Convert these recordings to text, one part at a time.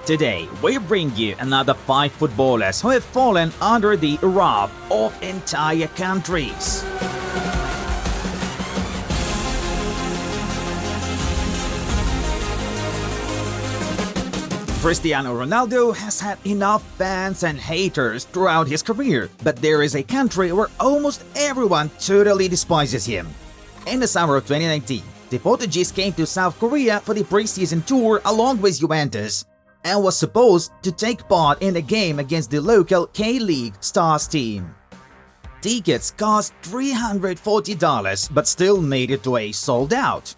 Today, we bring you another 5 footballers who have fallen under the wrath of entire countries. Cristiano Ronaldo has had enough fans and haters throughout his career, but there is a country where almost everyone totally despises him. In the summer of 2019, the Portuguese came to South Korea for the preseason tour along with Juventus and was supposed to take part in a game against the local K-League Stars team. Tickets cost $340 but still made it to a sold out.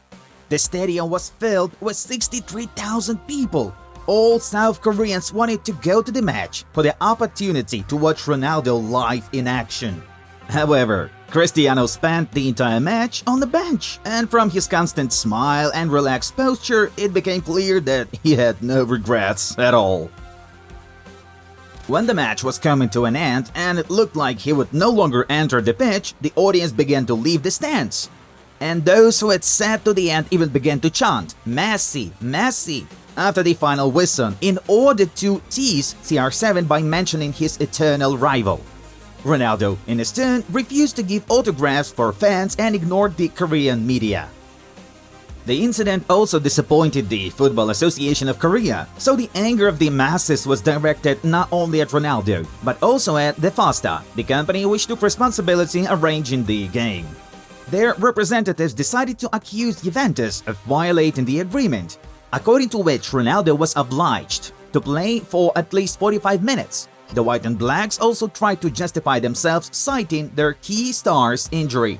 The stadium was filled with 63,000 people. All South Koreans wanted to go to the match for the opportunity to watch Ronaldo live in action. However, Cristiano spent the entire match on the bench, and from his constant smile and relaxed posture, it became clear that he had no regrets at all. When the match was coming to an end and it looked like he would no longer enter the pitch, the audience began to leave the stands. And those who had sat to the end even began to chant, "Messi, Messi," after the final whistle in order to tease CR7 by mentioning his eternal rival. Ronaldo, in his turn, refused to give autographs for fans and ignored the Korean media. The incident also disappointed the Football Association of Korea, so the anger of the masses was directed not only at Ronaldo, but also at the FASTA, the company which took responsibility arranging the game. Their representatives decided to accuse Juventus of violating the agreement, according to which Ronaldo was obliged to play for at least 45 minutes. The White and Blacks also tried to justify themselves, citing their key star's injury.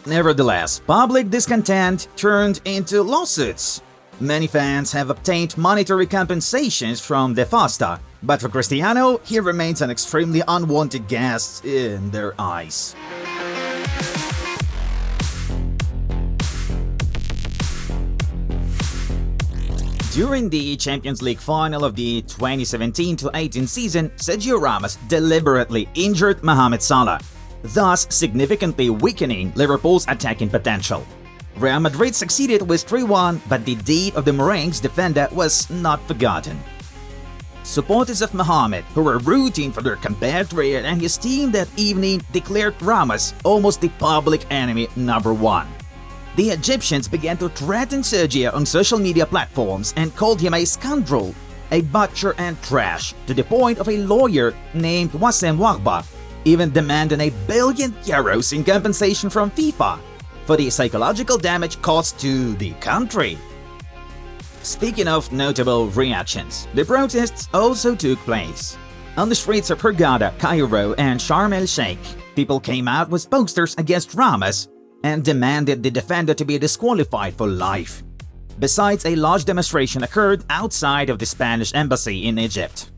Nevertheless, public discontent turned into lawsuits. Many fans have obtained monetary compensations from the FASTA, but for Cristiano, he remains an extremely unwanted guest in their eyes. During the Champions League final of the 2017-18 season, Sergio Ramos deliberately injured Mohamed Salah, thus significantly weakening Liverpool's attacking potential. Real Madrid succeeded with 3-1, but the deed of the Merengues defender was not forgotten. Supporters of Mohamed, who were rooting for their compatriot and his team that evening, declared Ramos almost the public enemy number 1. The Egyptians began to threaten Sergio on social media platforms and called him a scoundrel, a butcher and trash, to the point of a lawyer named Wassem Wahba even demanding €1 billion in compensation from FIFA for the psychological damage caused to the country. Speaking of notable reactions, the protests also took place. On the streets of Hurghada, Cairo, and Sharm el-Sheikh, people came out with posters against Ramos and demanded the defender to be disqualified for life. Besides, a large demonstration occurred outside of the Spanish embassy in Egypt.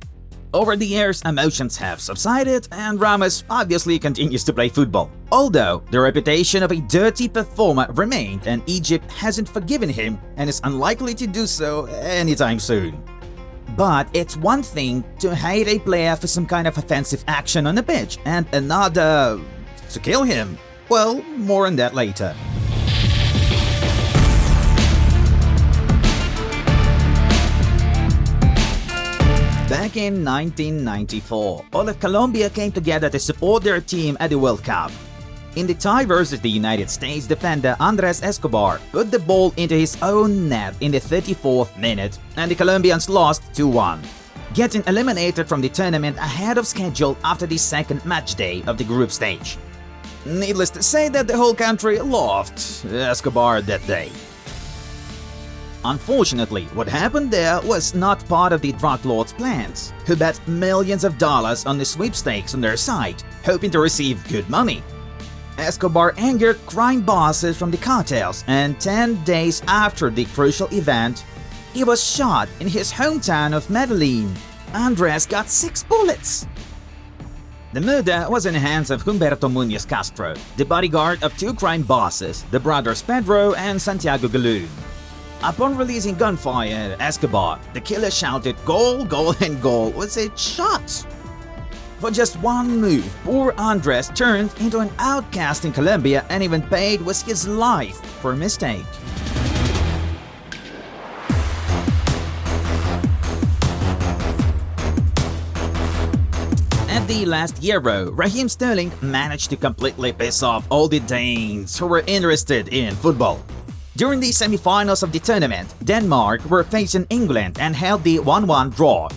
Over the years, emotions have subsided and Ramos obviously continues to play football, although the reputation of a dirty performer remained and Egypt hasn't forgiven him and is unlikely to do so anytime soon. But it's one thing to hate a player for some kind of offensive action on the pitch and another to kill him. Well, more on that later. Back in 1994, all of Colombia came together to support their team at the World Cup. In the tie versus the United States, defender Andres Escobar put the ball into his own net in the 34th minute, and the Colombians lost 2-1, getting eliminated from the tournament ahead of schedule after the second match day of the group stage. Needless to say that the whole country loved Escobar that day. Unfortunately, what happened there was not part of the drug lord's plans, who bet millions of dollars on the sweepstakes on their site, hoping to receive good money. Escobar angered crime bosses from the cartels, and 10 days after the crucial event, he was shot in his hometown of Medellin. Andres got 6 bullets. The murder was in the hands of Humberto Muñoz Castro, the bodyguard of 2 crime bosses, the brothers Pedro and Santiago Galun. Upon releasing gunfire at Escobar, the killer shouted "Goal, goal, and goal" with a shot. For just one move, poor Andres turned into an outcast in Colombia and even paid with his life for a mistake. the last Euro, Raheem Sterling managed to completely piss off all the Danes who were interested in football. During the semi-finals of the tournament, Denmark were facing England and held the 1-1 draw.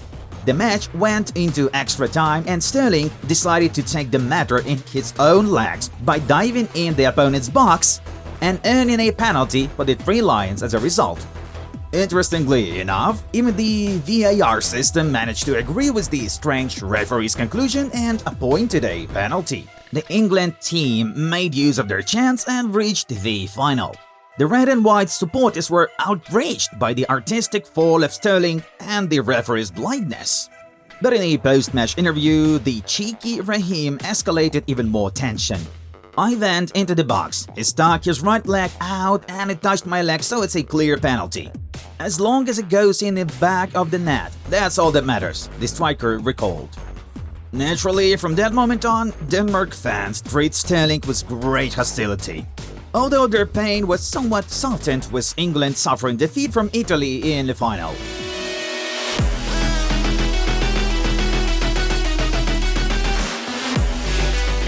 The match went into extra time and Sterling decided to take the matter in his own legs by diving in the opponent's box and earning a penalty for the Three Lions as a result. Interestingly enough, even the VAR system managed to agree with the strange referee's conclusion and appointed a penalty. The England team made use of their chance and reached the final. The red and white supporters were outraged by the artistic fall of Sterling and the referee's blindness. But in a post-match interview, the cheeky Raheem escalated even more tension. "I went into the box, he stuck his right leg out and it touched my leg, so it's a clear penalty. As long as it goes in the back of the net, that's all that matters," the striker recalled. Naturally, from that moment on, Denmark fans treat Sterling with great hostility. Although their pain was somewhat softened with England suffering defeat from Italy in the final.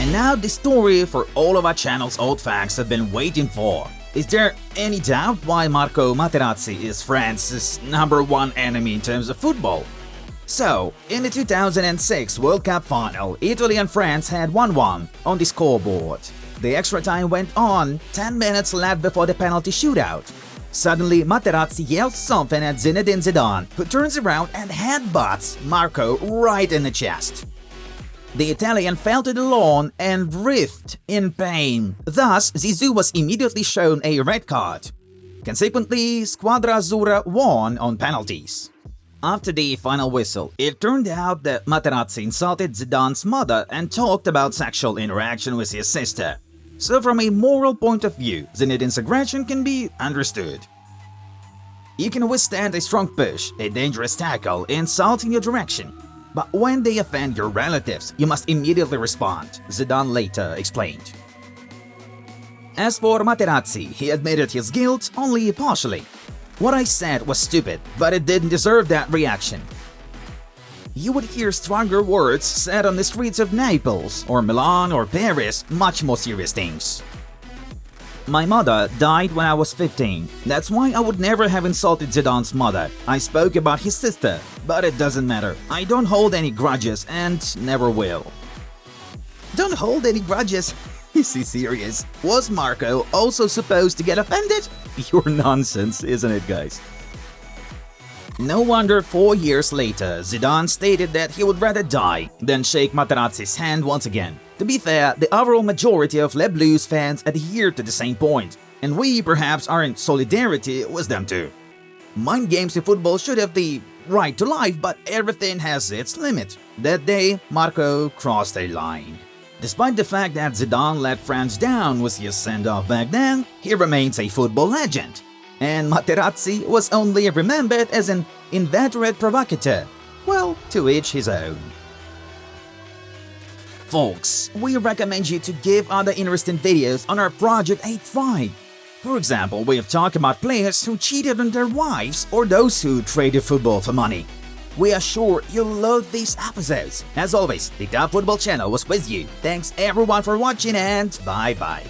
And now the story for all of our channel's old fans have been waiting for. Is there any doubt why Marco Materazzi is France's #1 enemy in terms of football? So, in the 2006 World Cup final, Italy and France had 1-1 on the scoreboard. The extra time went on, 10 minutes left before the penalty shootout. Suddenly, Materazzi yells something at Zinedine Zidane, who turns around and headbutts Marco right in the chest. The Italian fell to the lawn and writhed in pain. Thus, Zizou was immediately shown a red card. Consequently, Squadra Azzurra won on penalties. After the final whistle, it turned out that Materazzi insulted Zidane's mother and talked about sexual interaction with his sister. So from a moral point of view, Zinedine's aggression can be understood. You can withstand a strong push, a dangerous tackle, insult in your direction. But when they offend your relatives, you must immediately respond, Zidane later explained. As for Materazzi, he admitted his guilt only partially. "What I said was stupid, but it didn't deserve that reaction." You would hear stronger words said on the streets of Naples, or Milan, or Paris, much more serious things. "My mother died when I was 15. That's why I would never have insulted Zidane's mother. I spoke about his sister, but it doesn't matter. I don't hold any grudges and never will." Don't hold any grudges? Is he serious? Was Marco also supposed to get offended? Pure nonsense, isn't it, guys? No wonder 4 years later, Zidane stated that he would rather die than shake Materazzi's hand once again. To be fair, the overall majority of Les Bleus fans adhere to the same point, and we perhaps are in solidarity with them too. Mind games in football should have the right to life, but everything has its limit. That day, Marco crossed a line. Despite the fact that Zidane let France down with his send-off back then, he remains a football legend. And Materazzi was only remembered as an inveterate provocateur. Well, to each his own. Folks, we recommend you to give other interesting videos on our Project 85. For example, we have talked about players who cheated on their wives or those who traded football for money. We are sure you'll love these episodes. As always, the Top Football channel was with you. Thanks everyone for watching and bye-bye.